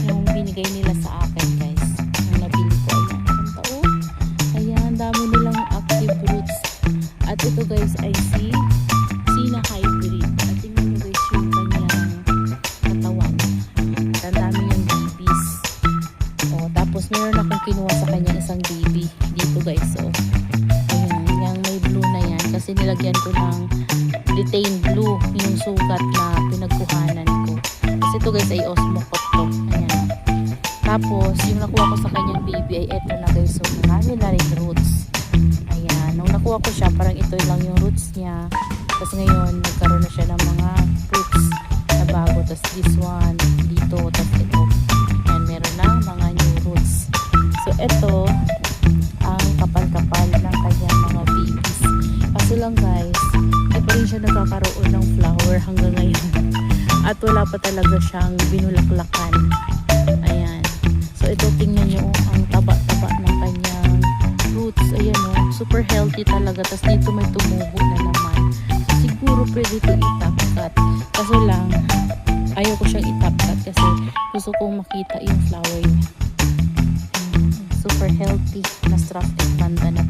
yung binigay nila sa akin guys. Yung nabili ko. Ayan, dami nilang active roots. At ito guys ay Sina hybrid. At tingnan nyo guys yung kanyang katawan. At ang dami niyang babies. O, tapos meron akong kinuha sa kanya isang baby. Dito guys. So, ayan, yung may blue na yan. Kasi nilagyan ko ng retain blue. Yung sugat na pinagkuhanan ko. Kasi ito guys ay osmocot to. Ayan. Tapos, yung nakuha ko sa kanyang baby ay eto na guys. So, marami na rin roots. Ayan. Nung nakuha ko siya, parang ito lang yung roots niya. Tapos ngayon, nagkaroon na siya ng mga fruits na bago. Tapos this one, dito, tapos ito. Ayan, meron na mga new roots. So, ito, ang kapal-kapal ng kanyang mga babies. Kaso lang guys, hindi pa rin siya nagkakaroon ng flower hanggang ngayon. At wala pa talaga siyang binulaklakan. Ayan. So, ito, tingnan nyo, ang taba-taba ng kanyang roots. Ayan o, super healthy talaga. Tapos dito may tumubo na naman. So, siguro pwede ito itapkat. Kaso lang, ayaw ko siyang itapkat kasi gusto kong makita yung flower niya. Super healthy na Stroptic Banda na